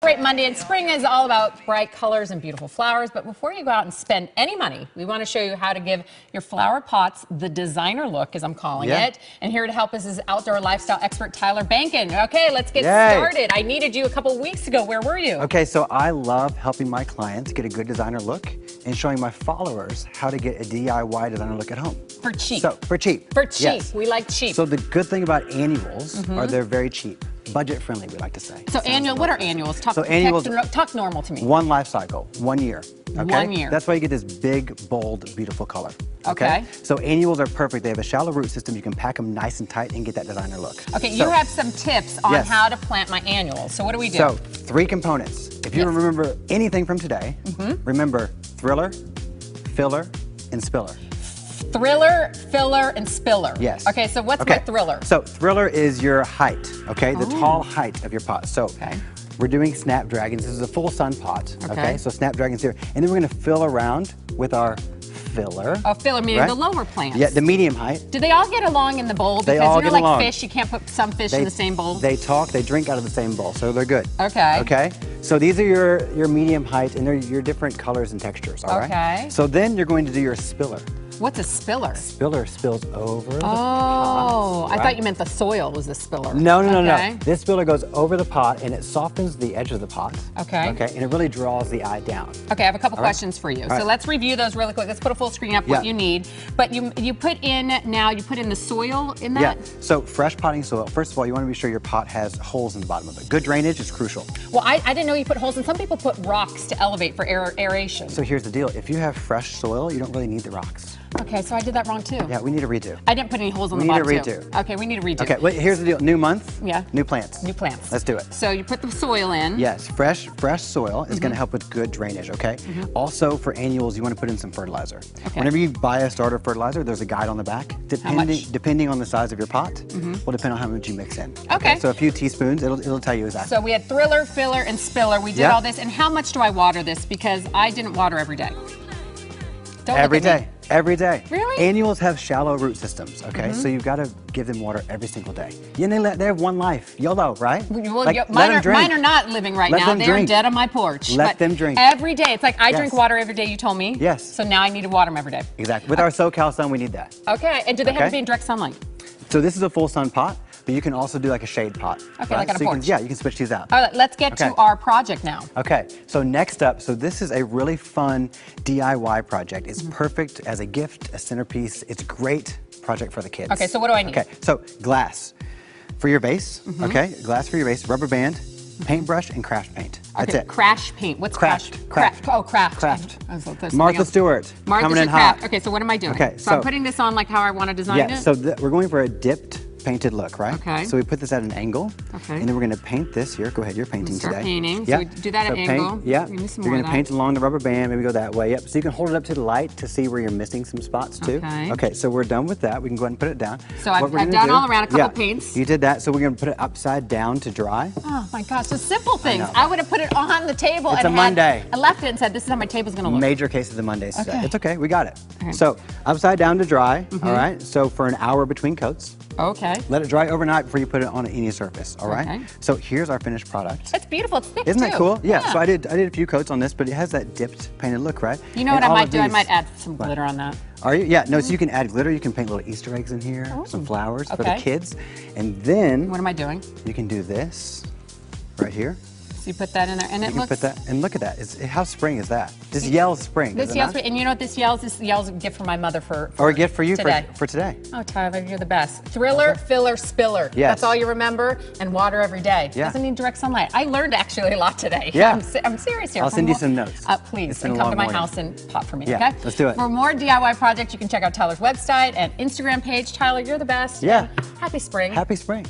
great Monday, and spring is all about bright colors and beautiful flowers. But before you go out and spend any money, we want to show you how to give your flower pots the designer look, as I'm calling it. And here to help us is outdoor lifestyle expert Tyler Banken. Okay, let's get started. I needed you a couple weeks ago. Where were you? Okay, so I love helping my clients get a good designer look and showing my followers how to get a DIY designer look at home. For cheap. So, for cheap. For cheap. Yes. We like cheap. So the good thing about annuals are they're very cheap. Budget friendly, we like to say. So what are annuals? Talk normal to me. One life cycle, 1 year. Okay? 1 year. That's why you get this big, bold, beautiful color. Okay. So annuals are perfect. They have a shallow root system. You can pack them nice and tight and get that designer look. Okay, you have some tips on how to plant my annuals. So what do we do? So 3 components. If you remember anything from today, remember thriller, filler, and spiller. Thriller, filler, and spiller. Yes. Okay, so what's my thriller? So thriller is your height, okay? The tall height of your pot. So we're doing snapdragons. This is a full sun pot, okay? So snapdragons here. And then we're gonna fill around with our filler. Oh, filler, meaning the lower plants. Yeah, the medium height. Do they all get along in the bowl? Because all you know, get like along. fish, you can't put some fish in the same bowl. They talk, they drink out of the same bowl, so they're good. Okay. Okay? So these are your medium height, and they're your different colors and textures, all right? Okay. So then you're going to do your spiller. What's a spiller? Spiller spills over the pot. Oh, I thought you meant the soil was the spiller. No, no, no. This spiller goes over the pot and it softens the edge of the pot. Okay. Okay, and it really draws the eye down. Okay, I have a couple questions for you. So let's review those really quick. Let's put a full screen up what you need. But you put in the soil in that? Yeah, so fresh potting soil. First of all, you want to be sure your pot has holes in the bottom of it. Good drainage is crucial. Well, I didn't know you put holes in. Some people put rocks to elevate for aeration. So here's the deal. If you have fresh soil, you don't really need the rocks. Okay, so I did that wrong too. Yeah, we need a redo. I didn't put any holes on the bottom We need a redo. Okay, we need a redo. Okay, wait, here's the deal. New month, new plants. New plants. Let's do it. So you put the soil in. Yes, fresh soil is going to help with good drainage, okay? Also, for annuals, you want to put in some fertilizer. Okay. Whenever you buy a starter fertilizer, there's a guide on the back. Depending on the size of your pot, will depend on how much you mix in. Okay. So a few teaspoons, it'll tell you exactly. So we had thriller, filler, and spiller. We did all this. And how much do I water this? Because I didn't water every day. Every day. Every day. Really? Annuals have shallow root systems, okay? So you've got to give them water every single day. And they have one life. YOLO, right? Well, mine are not living right now. They're dead on my porch. Let them drink. Every day. It's like I drink water every day, you told me. Yes. So now I need to water them every day. Exactly. With our SoCal sun, we need that. Okay. And do they have to be in direct sunlight? So this is a full sun pot, but you can also do like a shade pot. Okay, like on a porch. You can switch these out. All right, let's get to our project now. Okay, so next up, this is a really fun DIY project. It's perfect as a gift, a centerpiece. It's a great project for the kids. Okay, so what do I need? Okay, so glass for your vase, okay? Glass for your vase, rubber band, paintbrush, and craft paint. That's it. Crash paint. What's craft? Craft. Oh, craft. Craft. Martha Stewart. Coming in hot. Okay, so what am I doing? Okay, so I'm putting this on like how I want to design it? Yeah, so we're going for a dipped painted look, right? Okay. So we put this at an angle. Okay. And then we're going to paint this here. Go ahead, you're painting today. Painting. So we do that at an angle. Yeah. You're going to paint along the rubber band, maybe go that way. Yep. So you can hold it up to the light to see where you're missing some spots too. Okay. Okay, so we're done with that. We can go ahead and put it down. So I've done all around a couple paints. You did that. So we're going to put it upside down to dry. Oh my gosh, so simple things. I would have put it on the table I left it and said, this is how my table's going to look. Major cases of Mondays today. It's okay, we got it. Okay. So upside down to dry, all right? So for an hour between coats. Okay. Let it dry overnight before you put it on any surface, all right? Okay. So here's our finished product. It's beautiful, it's thick Isn't that cool? Yeah. So I did a few coats on this, but it has that dipped painted look, right? You know what I might do? I might add some glitter on that. Are you? Yeah, no, so you can add glitter, you can paint little Easter eggs in here, some flowers for the kids. And then what am I doing? You can do this right here. So you put that in there, and put that, and look at that. how spring is that? This yells spring. This yells spring, and you know what this yells? This yells a gift for my mother or a gift for you today. For today. Oh, Tyler, you're the best. Thriller, filler, spiller. Yes. That's all you remember, and water every day. Yeah. Doesn't need direct sunlight. I learned actually a lot today. Yeah. I'm serious here. I'll send you some notes. Please, and come to my house and pop for me, yeah, okay? Let's do it. For more DIY projects, you can check out Tyler's website and Instagram page. Tyler, you're the best. Yeah. Happy spring. Happy spring.